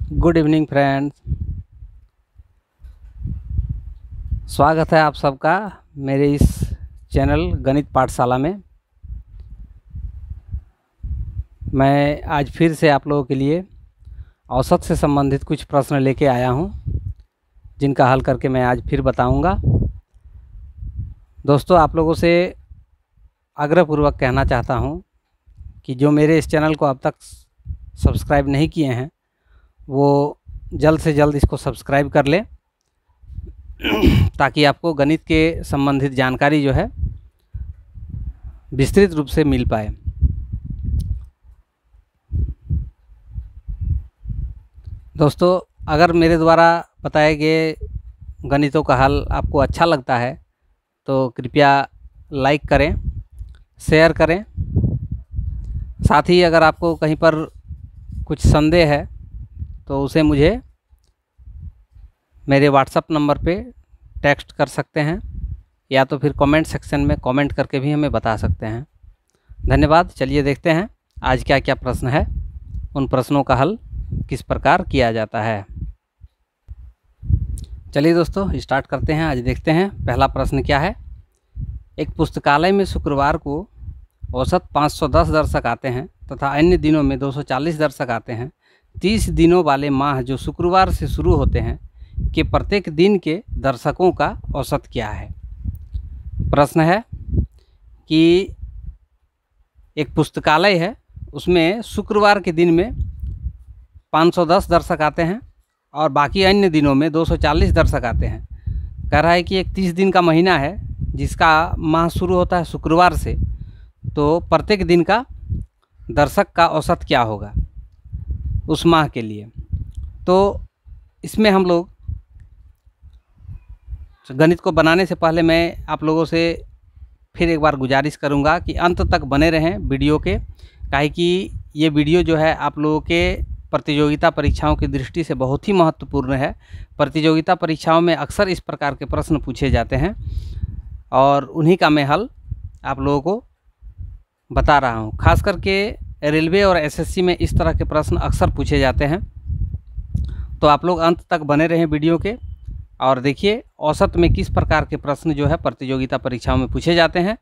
Good evening friends. स्वागत है आप सबका मेरे इस चैनल गणित पाठशाला में। मैं आज फिर से आप लोगों के लिए औसत से संबंधित कुछ प्रश्न लेके आया हूं, जिनका हल करके मैं आज फिर बताऊंगा। दोस्तों, आप लोगों से आग्रहपूर्वक कहना चाहता हूं कि जो मेरे इस चैनल को अब तक सब्सक्राइब नहीं किए हैं वो जल्द से जल्द इसको सब्सक्राइब कर लें, ताकि आपको गणित के संबंधित जानकारी जो है विस्तृत रूप से मिल पाए। दोस्तों, अगर मेरे द्वारा बताए गए गणितों का हल आपको अच्छा लगता है तो कृपया लाइक करें, शेयर करें। साथ ही अगर आपको कहीं पर कुछ संदेह है तो उसे मुझे मेरे व्हाट्सएप नंबर पे टेक्स्ट कर सकते हैं, या तो फिर कमेंट सेक्शन में कमेंट करके भी हमें बता सकते हैं। धन्यवाद। चलिए देखते हैं आज क्या क्या प्रश्न है, उन प्रश्नों का हल किस प्रकार किया जाता है। चलिए दोस्तों स्टार्ट करते हैं। आज देखते हैं पहला प्रश्न क्या है। एक पुस्तकालय में शुक्रवार को औसत 510 दर्शक आते हैं तथा अन्य दिनों में 240 दर्शक आते हैं। 30 दिनों वाले माह जो शुक्रवार से शुरू होते हैं के प्रत्येक दिन के दर्शकों का औसत क्या है। प्रश्न है कि एक पुस्तकालय है, उसमें शुक्रवार के दिन में 510 दर्शक आते हैं और बाकी अन्य दिनों में 240 दर्शक आते हैं। कह रहा है कि एक 30 दिन का महीना है जिसका माह शुरू होता है शुक्रवार से, तो प्रत्येक दिन का दर्शक का औसत क्या होगा उस माह के लिए। तो इसमें हम लोग गणित को बनाने से पहले मैं आप लोगों से फिर एक बार गुजारिश करूंगा कि अंत तक बने रहें वीडियो के, काहे कि ये वीडियो जो है आप लोगों के प्रतियोगिता परीक्षाओं की दृष्टि से बहुत ही महत्वपूर्ण है। प्रतियोगिता परीक्षाओं में अक्सर इस प्रकार के प्रश्न पूछे जाते हैं और उन्हीं का मैं हल आप लोगों को बता रहा हूँ। खास करके रेलवे और एसएससी में इस तरह के प्रश्न अक्सर पूछे जाते हैं। तो आप लोग अंत तक बने रहें वीडियो के और देखिए औसत में किस प्रकार के प्रश्न जो है प्रतियोगिता परीक्षाओं में पूछे जाते हैं,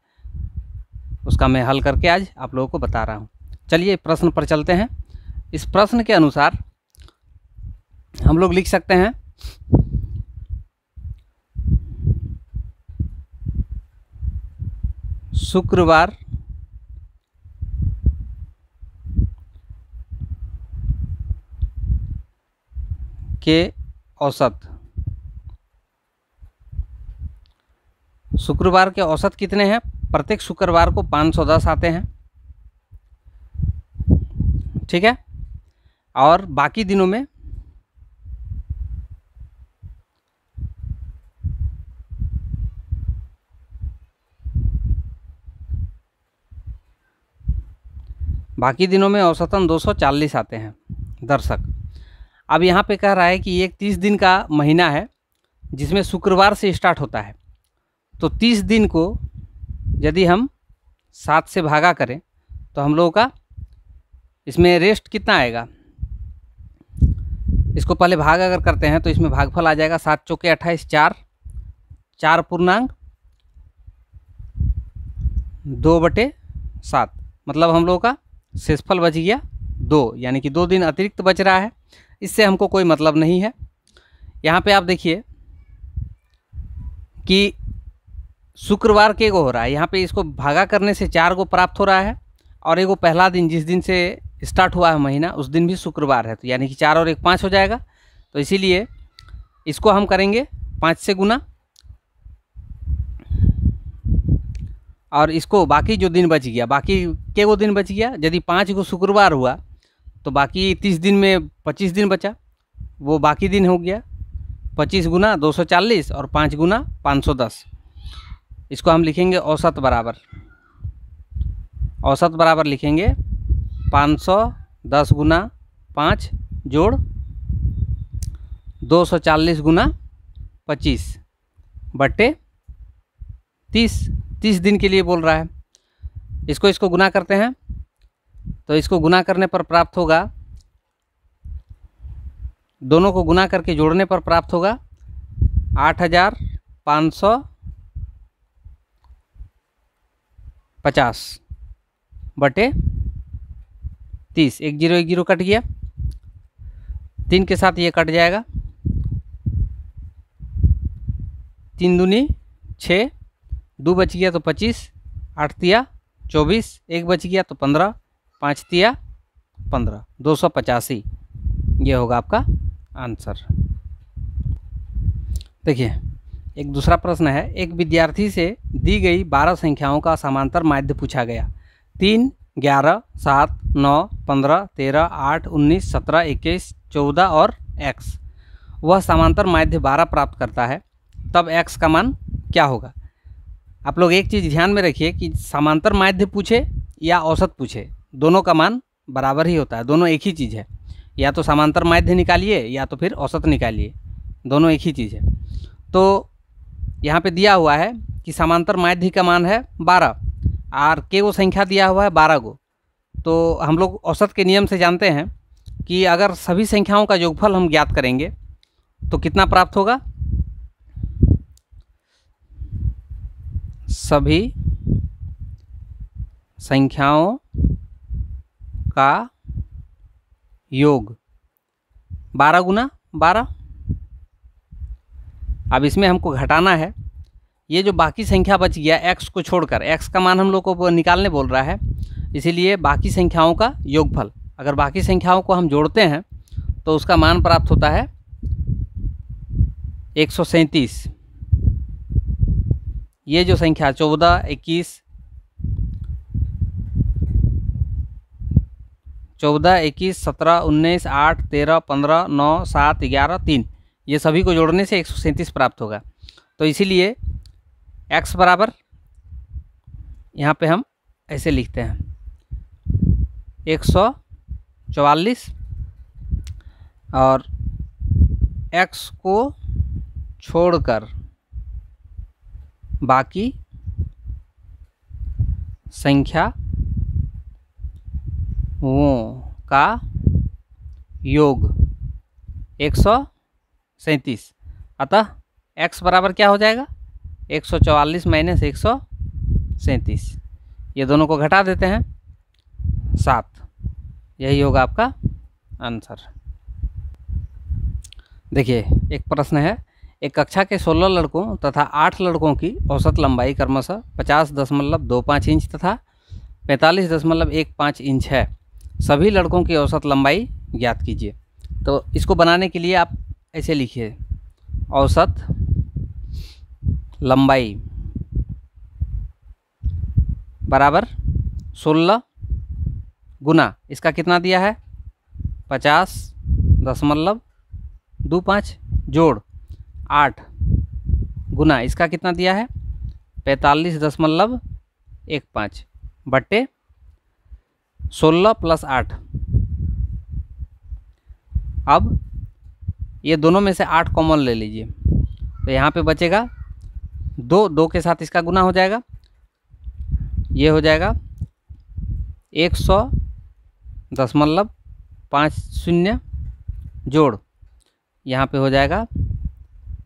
उसका मैं हल करके आज आप लोगों को बता रहा हूँ। चलिए प्रश्न पर चलते हैं। इस प्रश्न के अनुसार हम लोग लिख सकते हैं शुक्रवार के औसत। शुक्रवार के औसत कितने हैं? प्रत्येक शुक्रवार को 510 आते हैं, ठीक है। और बाकी दिनों में औसतन 240 आते हैं दर्शक। अब यहाँ पे कह रहा है कि एक 30 दिन का महीना है जिसमें शुक्रवार से स्टार्ट होता है, तो 30 दिन को यदि हम 7 से भागा करें तो हम लोगों का इसमें रेस्ट कितना आएगा। इसको पहले भाग अगर करते हैं तो इसमें भागफल आ जाएगा 7 चौके 28, 4 पूर्णांक 2/7, मतलब हम लोगों का शेषफल बच गया 2, यानी कि 2 दिन अतिरिक्त बच रहा है। इससे हमको कोई मतलब नहीं है। यहाँ पे आप देखिए कि शुक्रवार के को हो रहा है, यहाँ पे इसको भागा करने से 4 को प्राप्त हो रहा है और एगो पहला दिन जिस दिन से स्टार्ट हुआ है महीना उस दिन भी शुक्रवार है, तो यानी कि 4 और 1 5 हो जाएगा। तो इसीलिए इसको हम करेंगे 5 से गुना और इसको बाकी जो दिन बच गया, बाकी के वो दिन बच गया, यदि 5 को शुक्रवार हुआ तो बाकी 30 दिन में 25 दिन बचा, वो बाकी दिन हो गया 25 गुना 240 और 5 गुना 510। इसको हम लिखेंगे औसत बराबर लिखेंगे 510 गुना 5 जोड़ 240 गुना 25 बट्टे 30 दिन के लिए बोल रहा है। इसको गुना करते हैं तो इसको गुना करने पर प्राप्त होगा दोनों को गुना करके जोड़ने पर प्राप्त होगा 8550 बटे 30। 1 0 1 0 कट गया, 3 के साथ ये कट जाएगा, 3 दूनी 6, 2 बच गया तो 25, 8 तिया 24, 1 बच गया तो 15, 5 तिया 15, 285 ये होगा आपका आंसर। देखिए एक दूसरा प्रश्न है, एक विद्यार्थी से दी गई 12 संख्याओं का समांतर माध्य पूछा गया। 3, 11, 7, 9, 15, 13, 8, 19, 17, 21, 14 और x। वह समांतर माध्य 12 प्राप्त करता है, तब x का मान क्या होगा। आप लोग एक चीज़ ध्यान में रखिए कि समांतर माध्य पूछे या औसत पूछे, दोनों का मान बराबर ही होता है, दोनों एक ही चीज़ है। या तो समांतर माध्य निकालिए या तो फिर औसत निकालिए, दोनों एक ही चीज़ है। तो यहाँ पे दिया हुआ है कि समांतर माध्य का मान है 12 और के वो संख्या दिया हुआ है 12 को। तो हम लोग औसत के नियम से जानते हैं कि अगर सभी संख्याओं का योगफल हम ज्ञात करेंगे तो कितना प्राप्त होगा। सभी संख्याओं का योग 12 गुना 12। अब इसमें हमको घटाना है, ये जो बाकी संख्या बच गया x को छोड़कर, x का मान हम लोग को निकालने बोल रहा है, इसीलिए बाकी संख्याओं का योगफल, अगर बाकी संख्याओं को हम जोड़ते हैं तो उसका मान प्राप्त होता है 137। ये जो संख्या 14, 21, 17, 19, 8, 13, 15, 9, 7, 11, 3 ये सभी को जोड़ने से 137 प्राप्त होगा। तो इसीलिए x बराबर यहाँ पे हम ऐसे लिखते हैं 144 और x को छोड़कर बाकी संख्या का योग 137। अतः x बराबर क्या हो जाएगा 144 माइनस 137। ये दोनों को घटा देते हैं 7, यही होगा आपका आंसर। देखिए एक प्रश्न है, एक कक्षा के 16 लड़कों तथा 8 लड़कों की औसत लंबाई क्रमशः 50.25 इंच तथा 45.15 इंच है। सभी लड़कों की औसत लंबाई ज्ञात कीजिए। तो इसको बनाने के लिए आप ऐसे लिखिए, औसत लंबाई बराबर 16 गुना इसका कितना दिया है 50.25 जोड़ 8 गुना इसका कितना दिया है 45.15 बट्टे 16 + 8। अब ये दोनों में से 8 कॉमन ले लीजिए, तो यहाँ पे बचेगा 2 के साथ इसका गुना हो जाएगा, ये हो जाएगा 100.50 जोड़ यहाँ पे हो जाएगा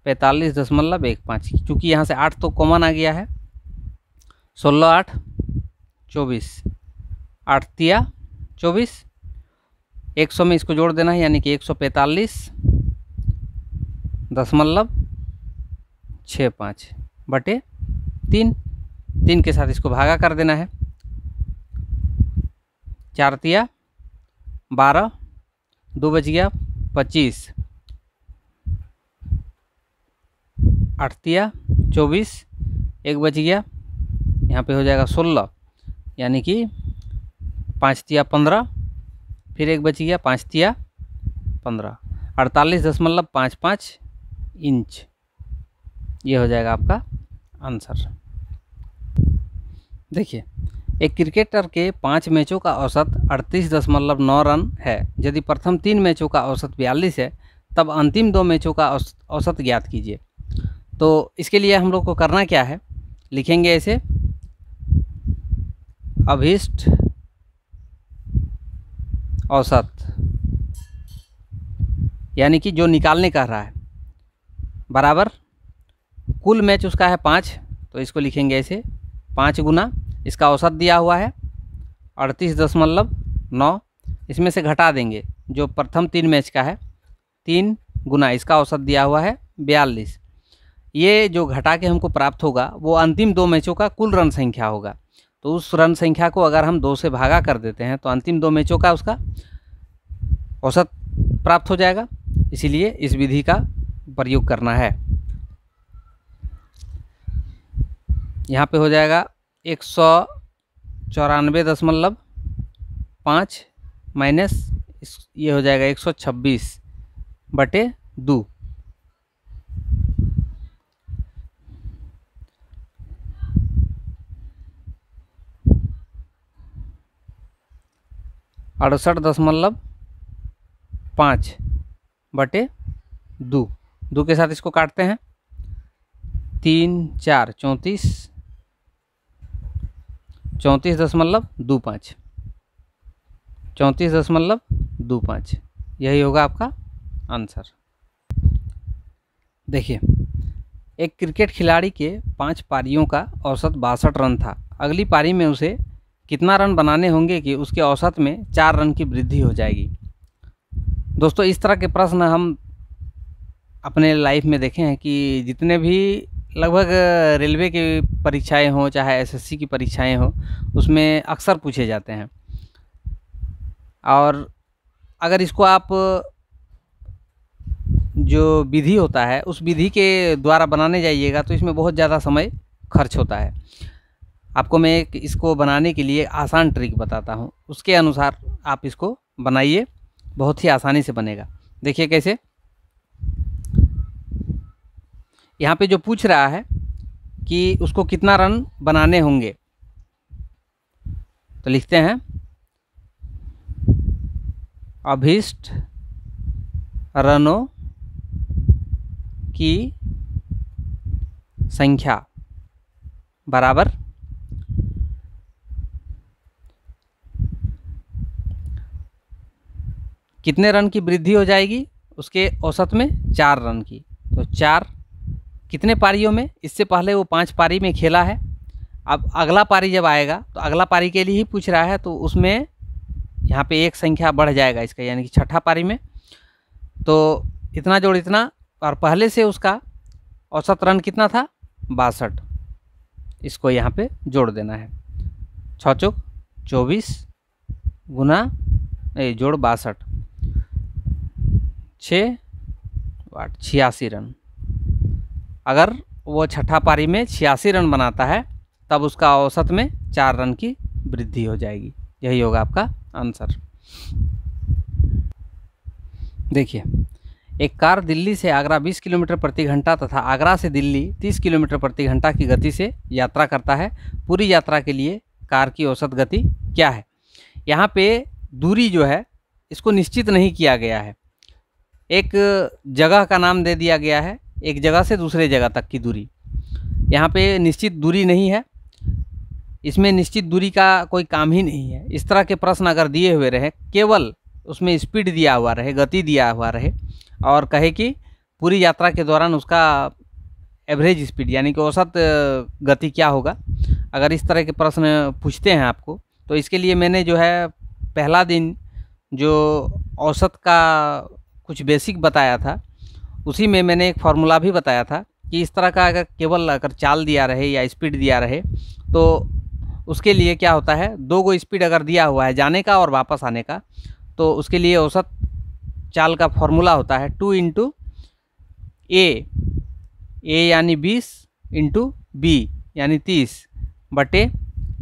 45.15। क्योंकि यहाँ से 8 तो कॉमन आ गया है, 16 8 24, 8 तिया 24, 100 में इसको जोड़ देना है यानी कि 145.65 बटे 3 के साथ इसको भागा कर देना है। 4 तिया 12, 2 बच गया 25, 8 तिया 24, 1 बच गया, यहाँ पे हो जाएगा 16 यानी कि 5 तिया 15, फिर 1 बच गया 5 तिया 15, 48.55 इंच ये हो जाएगा आपका आंसर। देखिए एक क्रिकेटर के 5 मैचों का औसत 38.9 रन है। यदि प्रथम 3 मैचों का औसत 42 है तब अंतिम 2 मैचों का औसत ज्ञात कीजिए। तो इसके लिए हम लोग को करना क्या है, लिखेंगे ऐसे, अभीष्ट औसत यानी कि जो निकालने कह रहा है, बराबर कुल मैच उसका है 5, तो इसको लिखेंगे ऐसे 5 गुना इसका औसत दिया हुआ है 38.9, इसमें से घटा देंगे जो प्रथम 3 मैच का है, 3 गुना इसका औसत दिया हुआ है 42। ये जो घटा के हमको प्राप्त होगा वो अंतिम 2 मैचों का कुल रन संख्या होगा। तो उस रन संख्या को अगर हम 2 से भागा कर देते हैं तो अंतिम 2 मैचों का उसका औसत प्राप्त हो जाएगा। इसीलिए इस विधि का प्रयोग करना है। यहाँ पे हो जाएगा 194.5 माइनस ये हो जाएगा 126/2। अड़सठ 5/2। 2 के साथ इसको काटते हैं, 3 4 34, 34.25, 34.25, यही होगा आपका आंसर। देखिए, एक क्रिकेट खिलाड़ी के 5 पारियों का औसत 62 रन था। अगली पारी में उसे कितना रन बनाने होंगे कि उसके औसत में 4 रन की वृद्धि हो जाएगी। दोस्तों, इस तरह के प्रश्न हम अपने लाइफ में देखे हैं कि जितने भी लगभग रेलवे की परीक्षाएं हों चाहे एसएससी की परीक्षाएं हों, उसमें अक्सर पूछे जाते हैं। और अगर इसको आप जो विधि होता है उस विधि के द्वारा बनाने जाइएगा तो इसमें बहुत ज़्यादा समय खर्च होता है। आपको मैं इसको बनाने के लिए आसान ट्रिक बताता हूँ, उसके अनुसार आप इसको बनाइए, बहुत ही आसानी से बनेगा। देखिए कैसे, यहाँ पे जो पूछ रहा है कि उसको कितना रन बनाने होंगे, तो लिखते हैं अभीष्ट रनों की संख्या बराबर कितने रन की वृद्धि हो जाएगी उसके औसत में 4 रन की। तो 4 कितने पारियों में, इससे पहले वो 5 पारी में खेला है। अब अगला पारी जब आएगा तो अगला पारी के लिए ही पूछ रहा है, तो उसमें यहाँ पे एक संख्या बढ़ जाएगा इसका, यानी कि 6ठा पारी में। तो इतना जोड़ इतना, और पहले से उसका औसत रन कितना था 62, इसको यहाँ पे जोड़ देना है। 6 चौक 24 गुना जोड़ 62, 6 8 86 रन। अगर वो 6ठा पारी में 86 रन बनाता है तब उसका औसत में 4 रन की वृद्धि हो जाएगी। यही होगा आपका आंसर। देखिए, एक कार दिल्ली से आगरा 20 किलोमीटर प्रति घंटा तथा आगरा से दिल्ली 30 किलोमीटर प्रति घंटा की गति से यात्रा करता है। पूरी यात्रा के लिए कार की औसत गति क्या है। यहाँ पे दूरी जो है इसको निश्चित नहीं किया गया है, एक जगह का नाम दे दिया गया है, एक जगह से दूसरे जगह तक की दूरी। यहाँ पे निश्चित दूरी नहीं है, इसमें निश्चित दूरी का कोई काम ही नहीं है। इस तरह के प्रश्न अगर दिए हुए रहे, केवल उसमें स्पीड दिया हुआ रहे, गति दिया हुआ रहे, और कहे कि पूरी यात्रा के दौरान उसका एवरेज स्पीड यानी कि औसत गति क्या होगा, अगर इस तरह के प्रश्न पूछते हैं आपको, तो इसके लिए मैंने जो है पहला दिन जो औसत का कुछ बेसिक बताया था, उसी में मैंने एक फार्मूला भी बताया था कि इस तरह का अगर केवल अगर चाल दिया रहे या स्पीड दिया रहे तो उसके लिए क्या होता है, 2 गो स्पीड अगर दिया हुआ है जाने का और वापस आने का, तो उसके लिए औसत चाल का फॉर्मूला होता है 2 × A यानी 20 × B यानी 30 बटे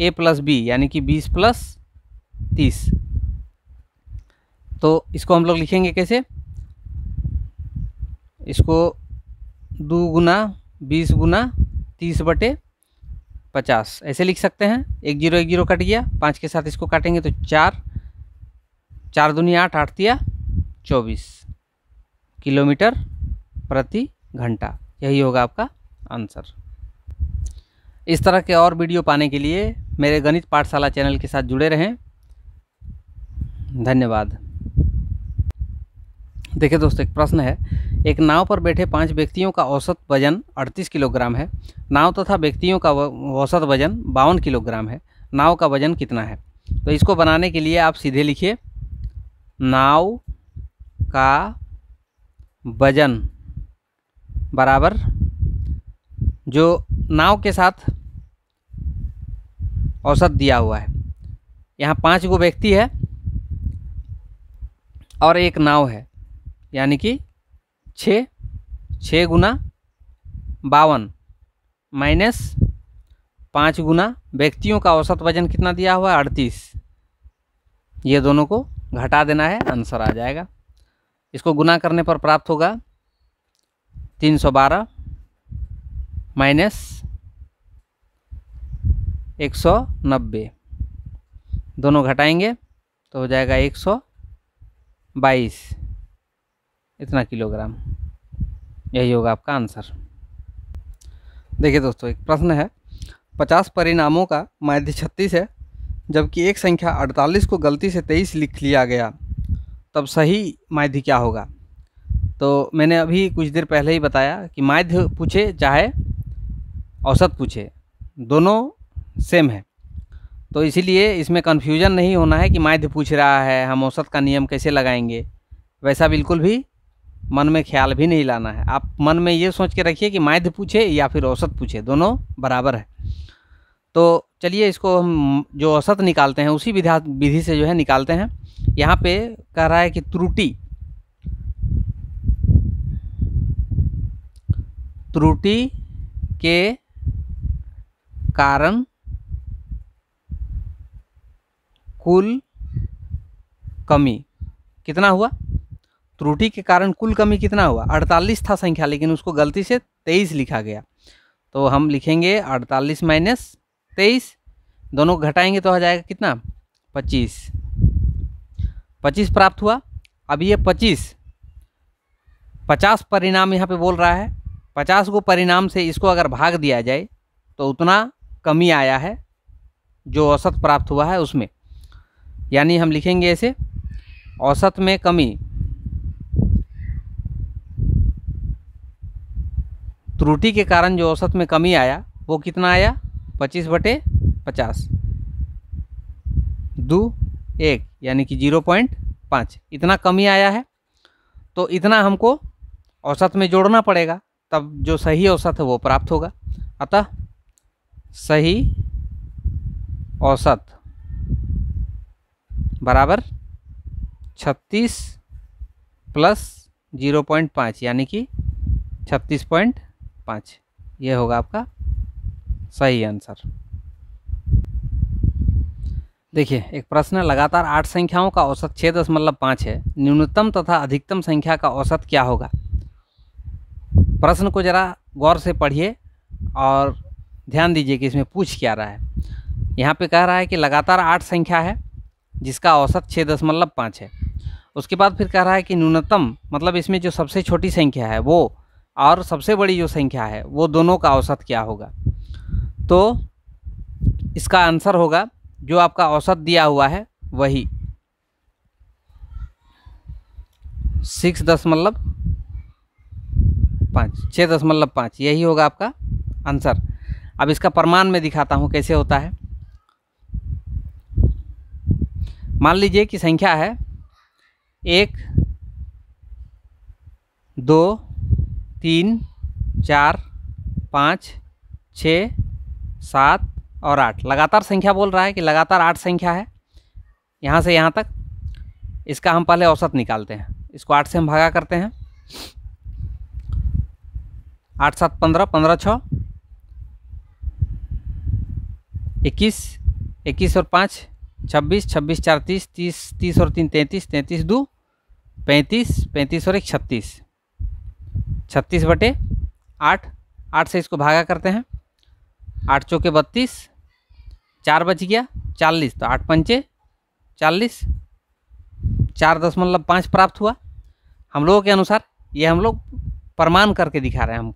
A + B यानी कि 20 + 30। तो इसको हम लोग लिखेंगे कैसे, इसको 2 × 20 × 30/50 ऐसे लिख सकते हैं। 1 0 1 0 कट गया, 5 के साथ इसको काटेंगे तो 4 4 दूनी 8 8 तिया 24 किलोमीटर प्रति घंटा। यही होगा आपका आंसर। इस तरह के और वीडियो पाने के लिए मेरे गणित पाठशाला चैनल के साथ जुड़े रहें। धन्यवाद। देखिए दोस्तों, एक प्रश्न है। एक नाव पर बैठे 5 व्यक्तियों का औसत वजन 38 किलोग्राम है। नाव तथा व्यक्तियों का औसत वजन 52 किलोग्राम है। नाव का वजन कितना है? तो इसको बनाने के लिए आप सीधे लिखिए, नाव का वजन बराबर जो नाव के साथ औसत दिया हुआ है। यहाँ 5 गो व्यक्ति है और एक नाव है, यानी कि 6 गुना 52 माइनस 5 गुना व्यक्तियों का औसत वजन कितना दिया हुआ है 38। ये दोनों को घटा देना है, आंसर आ जाएगा। इसको गुना करने पर प्राप्त होगा 312 माइनस 190, दोनों घटाएंगे तो हो जाएगा 122 इतना किलोग्राम। यही होगा आपका आंसर। देखिए दोस्तों, एक प्रश्न है। 50 परिणामों का माध्य 36 है, जबकि एक संख्या 48 को गलती से 23 लिख लिया गया, तब सही माध्य क्या होगा? तो मैंने अभी कुछ देर पहले ही बताया कि माध्य पूछे चाहे औसत पूछे, दोनों सेम है। तो इसीलिए इसमें कन्फ्यूजन नहीं होना है कि माध्य पूछ रहा है, हम औसत का नियम कैसे लगाएंगे, वैसा बिल्कुल भी मन में ख्याल भी नहीं लाना है। आप मन में ये सोच के रखिए कि माध्य पूछे या फिर औसत पूछे, दोनों बराबर है। तो चलिए इसको हम जो औसत निकालते हैं उसी विधि से जो है निकालते हैं। यहाँ पे कह रहा है कि त्रुटि के कारण कुल कमी कितना हुआ? त्रुटि के कारण कुल कमी कितना हुआ? 48 था संख्या, लेकिन उसको गलती से 23 लिखा गया। तो हम लिखेंगे 48 माइनस 23, दोनों घटाएंगे तो आ जाएगा कितना? 25 प्राप्त हुआ। अब ये 50 परिणाम यहाँ पे बोल रहा है। 50 को परिणाम से इसको अगर भाग दिया जाए तो उतना कमी आया है जो औसत प्राप्त हुआ है उसमें। यानी हम लिखेंगे ऐसे, औसत में कमी त्रुटि के कारण जो औसत में कमी आया वो कितना आया? 25/50 2 1 यानी कि 0.5 इतना कमी आया है। तो इतना हमको औसत में जोड़ना पड़ेगा, तब जो सही औसत है वो प्राप्त होगा। अतः सही औसत बराबर 36 प्लस 0.5 यानी कि 36.5। ये होगा आपका सही आंसर। देखिए, एक प्रश्न है। लगातार 8 संख्याओं का औसत 6.5 है। न्यूनतम तथा अधिकतम संख्या का औसत क्या होगा? प्रश्न को जरा गौर से पढ़िए और ध्यान दीजिए कि इसमें पूछ क्या रहा है। यहाँ पे कह रहा है कि लगातार 8 संख्या है जिसका औसत 6.5 है। उसके बाद फिर कह रहा है कि न्यूनतम मतलब इसमें जो सबसे छोटी संख्या है वो और सबसे बड़ी जो संख्या है वो दोनों का औसत क्या होगा? तो इसका आंसर होगा जो आपका औसत दिया हुआ है वही 6.5, यही होगा आपका आंसर। अब इसका प्रमाण में दिखाता हूँ कैसे होता है। मान लीजिए कि संख्या है 1 2 3 4 5 6 7 और 8 लगातार संख्या बोल रहा है कि लगातार 8 संख्या है यहाँ से यहाँ तक। इसका हम पहले औसत निकालते हैं। इसको 8 से हम भागा करते हैं। 8 7 15, 15 6 21, 21 और 5 26, 26 4 30, 30 30 और 3 33, 33 2 35, 35 और 1 36, 36/8। 8 से इसको भागा करते हैं। 8 चौके 32, 4 बच गया 40, तो 8 पंचे 40, 4.5 प्राप्त हुआ। हम लोगों के अनुसार ये हम लोग प्रमाण करके दिखा रहे हैं। हम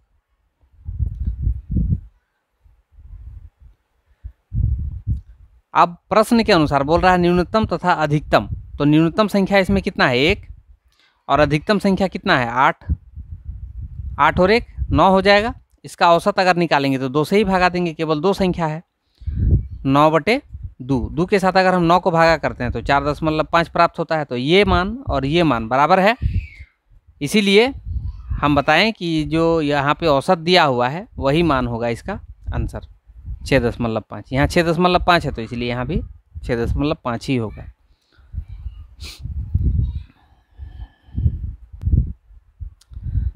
अब प्रश्न के अनुसार बोल रहा है न्यूनतम तथा अधिकतम। तो न्यूनतम संख्या इसमें कितना है? 1 और अधिकतम संख्या कितना है 8, 8 और 1 9 हो जाएगा। इसका औसत अगर निकालेंगे तो 2 से ही भागा देंगे, केवल 2 संख्या है, 9/2। 2 के साथ अगर हम 9 को भागा करते हैं तो 4.5 प्राप्त होता है। तो ये मान और ये मान बराबर है, इसीलिए हम बताएं कि जो यहाँ पे औसत दिया हुआ है वही मान होगा इसका आंसर 6.5। यहाँ 6.5 है तो इसलिए यहाँ भी 6.5 ही होगा।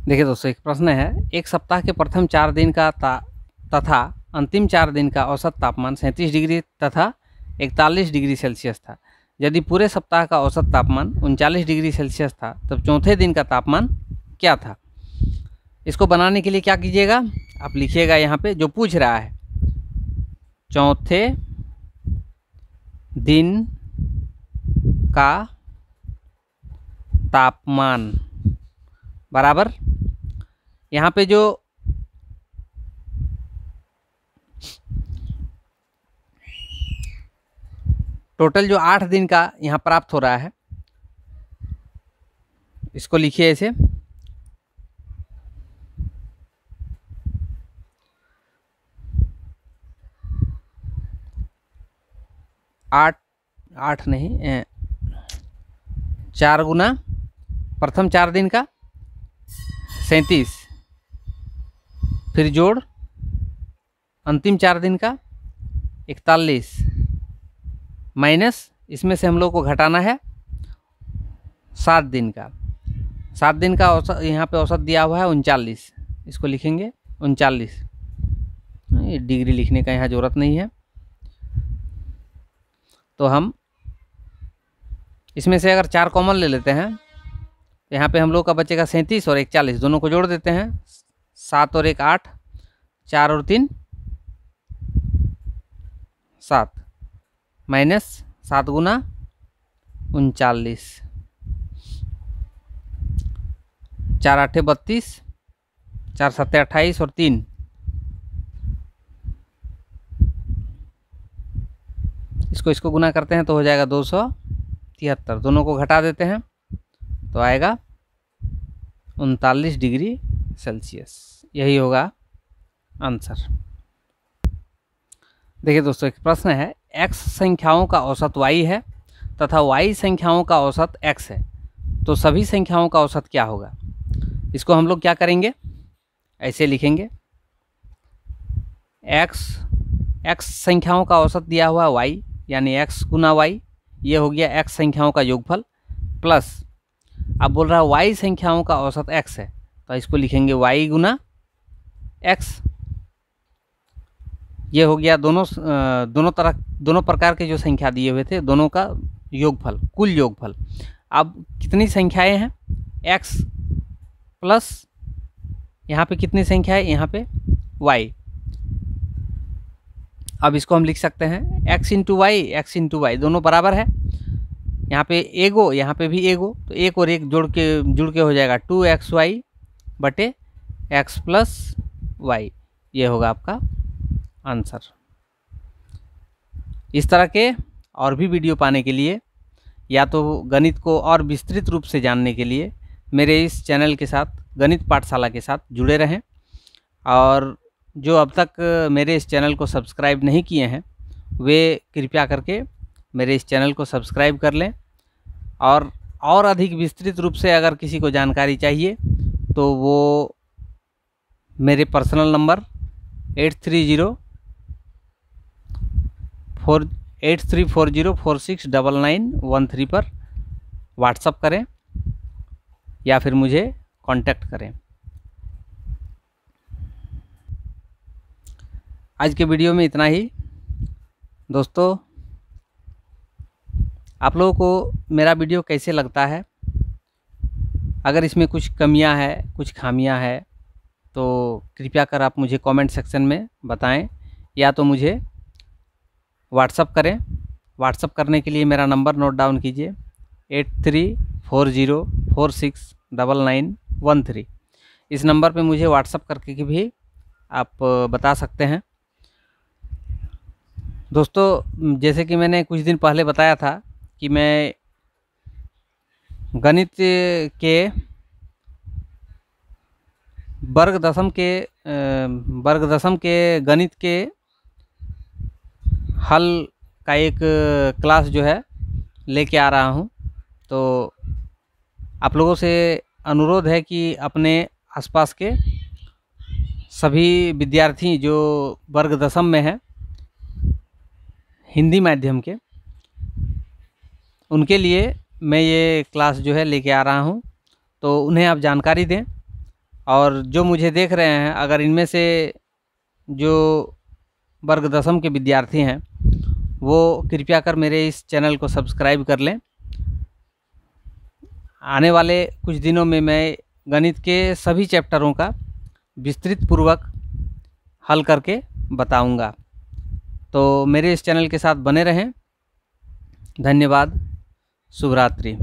देखिए दोस्तों, एक प्रश्न है, एक सप्ताह के प्रथम 4 दिन का तथा अंतिम 4 दिन का औसत तापमान 37 डिग्री तथा 41 डिग्री सेल्सियस था। यदि पूरे सप्ताह का औसत तापमान 39 डिग्री सेल्सियस था तब चौथे दिन का तापमान क्या था। इसको बनाने के लिए क्या कीजिएगा, आप लिखिएगा यहाँ पे जो पूछ रहा है, चौथे दिन का तापमान बराबर, यहाँ पे जो टोटल जो 8 दिन का यहाँ प्राप्त हो रहा है, इसको लिखिए ऐसे, आठ नहीं 4 गुना प्रथम 4 दिन का 37, फिर जोड़ अंतिम 4 दिन का 41, माइनस इसमें से हम लोग को घटाना है 7 दिन का। 7 दिन का औसत यहाँ पे औसत दिया हुआ है 39, इसको लिखेंगे 39। ये डिग्री लिखने का यहाँ ज़रूरत नहीं है। तो हम इसमें से अगर 4 कॉमन ले लेते हैं तो यहाँ पे हम लोग का बचेगा 37 और 41, दोनों को जोड़ देते हैं, 7 और 1 8, 4 और 3 7, माइनस 7 गुना 39, 4 8 32, 4 7 28 और 3 इसको गुना करते हैं तो हो जाएगा 273, दोनों को घटा देते हैं तो आएगा 39 डिग्री सेल्सियस, यही होगा आंसर। देखिए दोस्तों, एक प्रश्न है, x संख्याओं का औसत y है तथा y संख्याओं का औसत x है, तो सभी संख्याओं का औसत क्या होगा। इसको हम लोग क्या करेंगे, ऐसे लिखेंगे, x संख्याओं का औसत दिया हुआ y यानी x गुना y, ये हो गया x संख्याओं का योगफल, प्लस अब बोल रहा है y संख्याओं का औसत x है तो इसको लिखेंगे y गुना x। ये हो गया दोनों प्रकार के जो संख्या दिए हुए थे दोनों का योगफल, कुल योगफल। अब कितनी संख्याएं हैं, x प्लस यहाँ पे कितनी संख्या है, यहाँ पे y। अब इसको हम लिख सकते हैं x इंटू वाई दोनों बराबर है, यहाँ पे एगो यहाँ पे भी एगो, तो 1 और 1 जुड़ के हो जाएगा 2xy बटे x प्लस वाई, ये होगा आपका आंसर। इस तरह के और भी वीडियो पाने के लिए या तो गणित को और विस्तृत रूप से जानने के लिए मेरे इस चैनल के साथ, गणित पाठशाला के साथ जुड़े रहें। और जो अब तक मेरे इस चैनल को सब्सक्राइब नहीं किए हैं वे कृपया करके मेरे इस चैनल को सब्सक्राइब कर लें। और अधिक विस्तृत रूप से अगर किसी को जानकारी चाहिए तो वो मेरे पर्सनल नंबर 8340469913 पर व्हाट्सअप करें या फिर मुझे कांटेक्ट करें। आज के वीडियो में इतना ही दोस्तों। आप लोगों को मेरा वीडियो कैसे लगता है, अगर इसमें कुछ कमियां हैं, कुछ खामियां हैं तो कृपया कर आप मुझे कमेंट सेक्शन में बताएं या तो मुझे व्हाट्सअप करें। व्हाट्सअप करने के लिए मेरा नंबर नोट डाउन कीजिए 8340469913। इस नंबर पे मुझे व्हाट्सअप करके भी आप बता सकते हैं। दोस्तों, जैसे कि मैंने कुछ दिन पहले बताया था कि मैं गणित के वर्ग दशम के गणित के हल का एक क्लास जो है लेके आ रहा हूँ। तो आप लोगों से अनुरोध है कि अपने आसपास के सभी विद्यार्थी जो वर्ग दशम में हैं हिंदी माध्यम के, उनके लिए मैं ये क्लास जो है लेके आ रहा हूँ। तो उन्हें आप जानकारी दें, और जो मुझे देख रहे हैं अगर इनमें से जो वर्ग दशम के विद्यार्थी हैं वो कृपया कर मेरे इस चैनल को सब्सक्राइब कर लें। आने वाले कुछ दिनों में मैं गणित के सभी चैप्टरों का विस्तृत पूर्वक हल करके बताऊंगा। तो मेरे इस चैनल के साथ बने रहें। धन्यवाद। शुभ रात्रि।